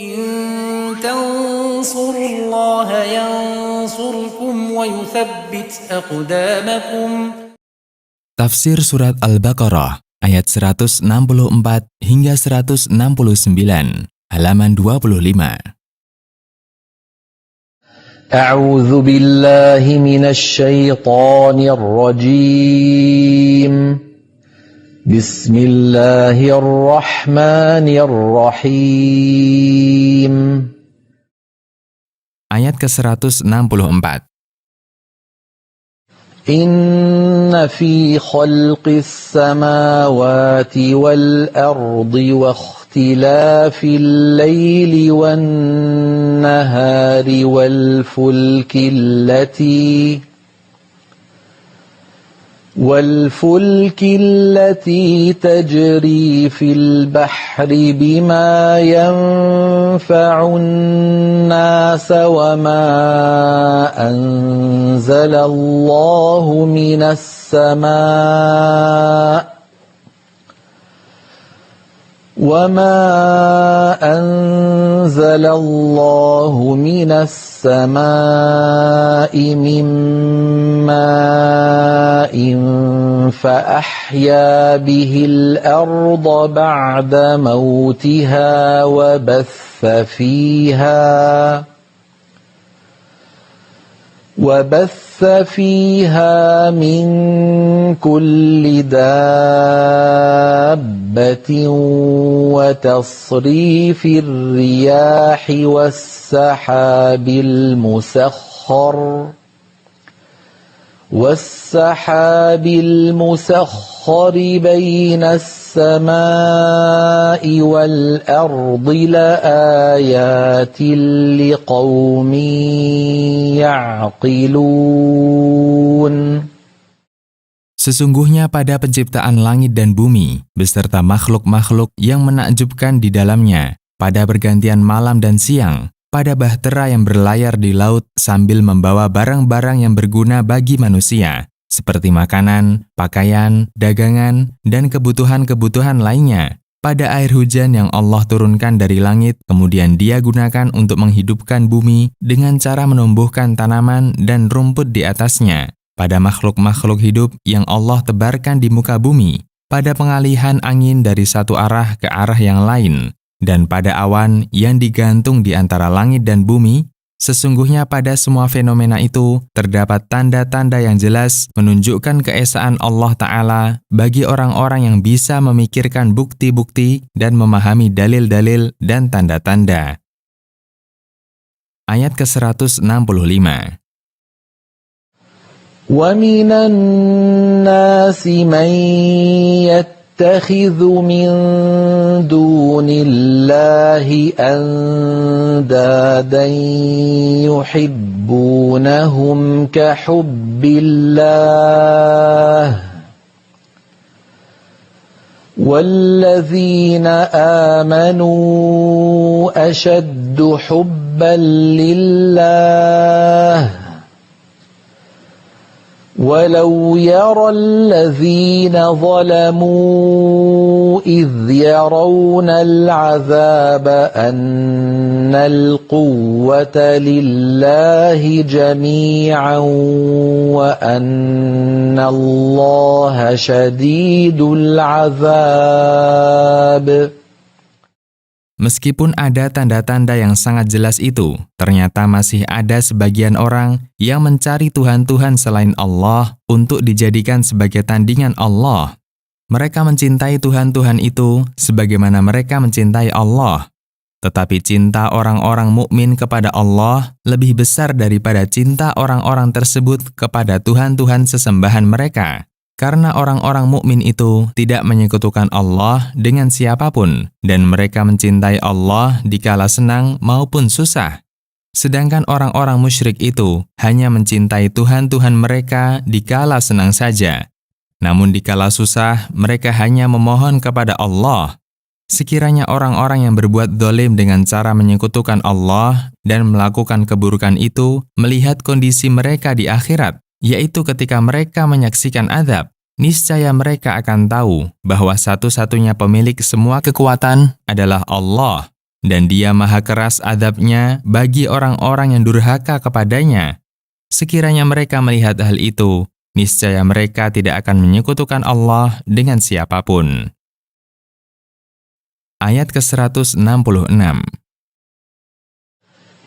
إن تنصروا الله ينصركم ويثبت أقدامكم. Tafsir Surat Al-Baqarah ayat 164 hingga 169, halaman 25. أعوذ بالله من الشيطان الرجيم. بسم الله الرحمن الرحيم. Ayat ke-164. إن في خلق السماوات والأرض واختلاف الليل والنهار والفلك التي تجري في البحر بما ينفع الناس وما أنزل الله من السماء من ماء فأحيا به الأرض بعد موتها وبث فيها من كل دابة وتصريف الرياح والسحاب المسخر بين السماء والأرض لآيات لقوم يعقلون. Sesungguhnya pada penciptaan langit dan bumi, beserta makhluk-makhluk yang menakjubkan di dalamnya, pada pergantian malam dan siang, pada bahtera yang berlayar di laut sambil membawa barang-barang yang berguna bagi manusia, seperti makanan, pakaian, dagangan, dan kebutuhan-kebutuhan lainnya, pada air hujan yang Allah turunkan dari langit, kemudian Dia gunakan untuk menghidupkan bumi dengan cara menumbuhkan tanaman dan rumput di atasnya, pada makhluk-makhluk hidup yang Allah tebarkan di muka bumi, pada pengalihan angin dari satu arah ke arah yang lain, dan pada awan yang digantung di antara langit dan bumi. Sesungguhnya pada semua fenomena itu terdapat tanda-tanda yang jelas menunjukkan keesaan Allah Ta'ala bagi orang-orang yang bisa memikirkan bukti-bukti dan memahami dalil-dalil dan tanda-tanda. Ayat ke-165. وَمِنَ النَّاسِ مَن يَتَّخِذُ مِن دُونِ اللَّهِ أَندَادًا يُحِبُّونَهُمْ كَحُبِّ اللَّهِ وَالَّذِينَ آمَنُوا أَشَدُّ حُبًّا لِلَّهِ وَلَوْ يَرَى الَّذِينَ ظَلَمُوا إِذْ يَرَوْنَ الْعَذَابَ أَنَّ الْقُوَّةَ لِلَّهِ جَمِيعًا وَأَنَّ اللَّهَ شَدِيدُ الْعَذَابِ. Meskipun ada tanda-tanda yang sangat jelas itu, ternyata masih ada sebagian orang yang mencari Tuhan-Tuhan selain Allah untuk dijadikan sebagai tandingan Allah. Mereka mencintai Tuhan-Tuhan itu sebagaimana mereka mencintai Allah. Tetapi cinta orang-orang mukmin kepada Allah lebih besar daripada cinta orang-orang tersebut kepada Tuhan-Tuhan sesembahan mereka. Karena orang-orang mukmin itu tidak menyekutukan Allah dengan siapapun, dan mereka mencintai Allah dikala senang maupun susah. Sedangkan orang-orang musyrik itu hanya mencintai Tuhan-Tuhan mereka dikala senang saja. Namun dikala susah, mereka hanya memohon kepada Allah. Sekiranya orang-orang yang berbuat zalim dengan cara menyekutukan Allah dan melakukan keburukan itu melihat kondisi mereka di akhirat, yaitu ketika mereka menyaksikan azab, niscaya mereka akan tahu bahwa satu-satunya pemilik semua kekuatan adalah Allah. dan Dia maha keras azabnya bagi orang-orang yang durhaka kepadanya. Sekiranya mereka melihat hal itu, niscaya mereka tidak akan menyekutukan Allah dengan siapapun. Ayat ke-166.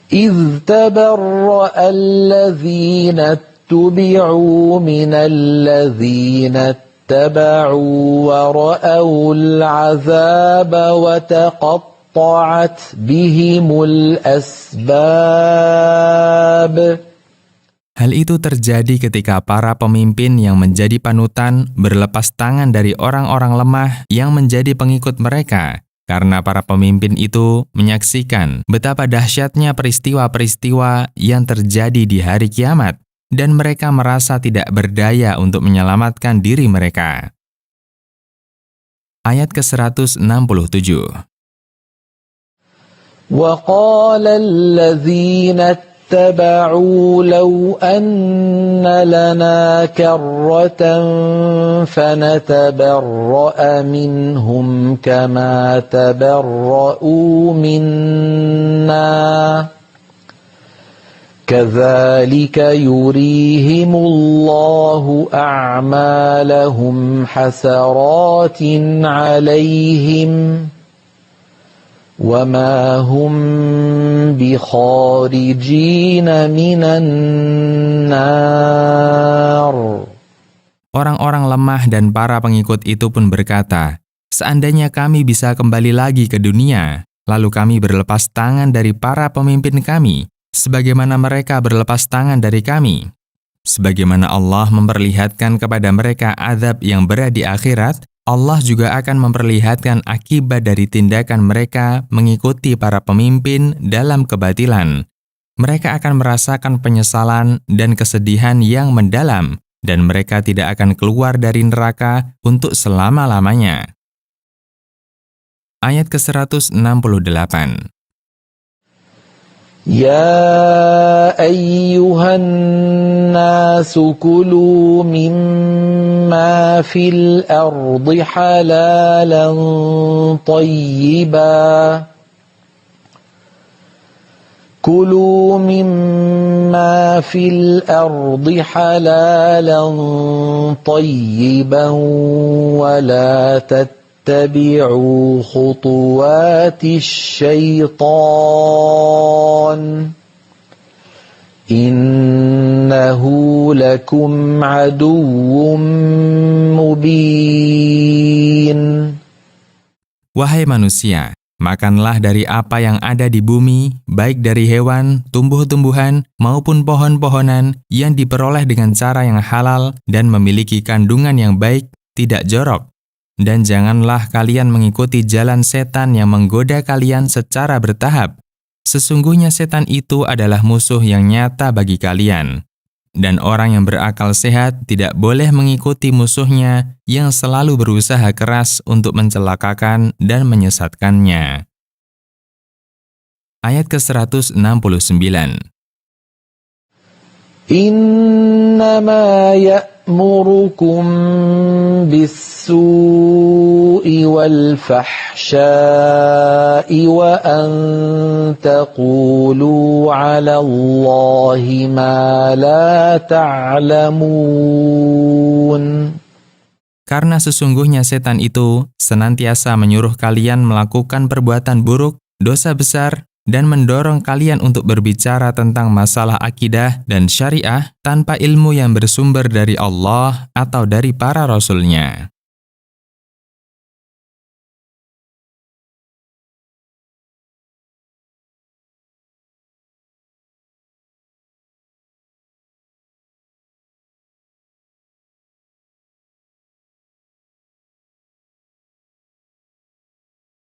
إذ تبرأ الذين اتبعوا من الذين اتبعوا ورأوا العذاب وتقطعت بهم الأسباب. Hal itu terjadi ketika para pemimpin yang menjadi panutan berlepas tangan dari orang-orang lemah yang menjadi pengikut mereka. Karena para pemimpin itu menyaksikan betapa dahsyatnya peristiwa-peristiwa yang terjadi di hari kiamat, dan mereka merasa tidak berdaya untuk menyelamatkan diri mereka. Ayat ke-167. وَقَالَ الَّذِينَ اتَّبَعُوا لَوْ أَنَّ لَنَا كَرَّةً فَنَتَبَرَّأَ مِنْهُمْ كَمَا تَبَرَّؤُوا مِنَّا كَذَلِكَ يُرِيهِمُ اللَّهُ أَعْمَالَهُمْ حَسَرَاتٍ عَلَيْهِمْ وَمَا هُمْ بِخَارِجِينَ مِنَ النَّارِ. Orang-orang lemah dan para pengikut itu pun berkata, seandainya kami bisa kembali lagi ke dunia, lalu kami berlepas tangan dari para pemimpin kami, sebagaimana mereka berlepas tangan dari kami. Sebagaimana Allah memperlihatkan kepada mereka azab yang berat di akhirat, Allah juga akan memperlihatkan akibat dari tindakan mereka mengikuti para pemimpin dalam kebatilan. Mereka akan merasakan penyesalan dan kesedihan yang mendalam, dan mereka tidak akan keluar dari neraka untuk selama-lamanya. Ayat ke-168. يا أيها الناس كلوا مما في الأرض حلالا طيبا كلوا مما في الأرض حلالا طيبا ولا تتبعوا خطوات الشيطان إنه لكم عدو مبين. Wahai manusia, makanlah dari apa yang ada di bumi, baik dari hewan, tumbuh-tumbuhan, maupun pohon-pohonan yang diperoleh dengan cara yang halal dan memiliki kandungan yang baik, tidak jorok. Dan janganlah kalian mengikuti jalan setan yang menggoda kalian secara bertahap. Sesungguhnya setan itu adalah musuh yang nyata bagi kalian. Dan orang yang berakal sehat tidak boleh mengikuti musuhnya yang selalu berusaha keras untuk mencelakakan dan menyesatkannya. Ayat ke-169. Innama ya'murukum bis-su'i wal-fahsya'i wa an taqulu 'ala Allahi ma la ta'lamun. Karena sesungguhnya setan itu senantiasa menyuruh kalian melakukan perbuatan buruk, dosa besar, dan mendorong kalian untuk berbicara tentang masalah akidah dan syariah tanpa ilmu yang bersumber dari Allah atau dari para rasulnya.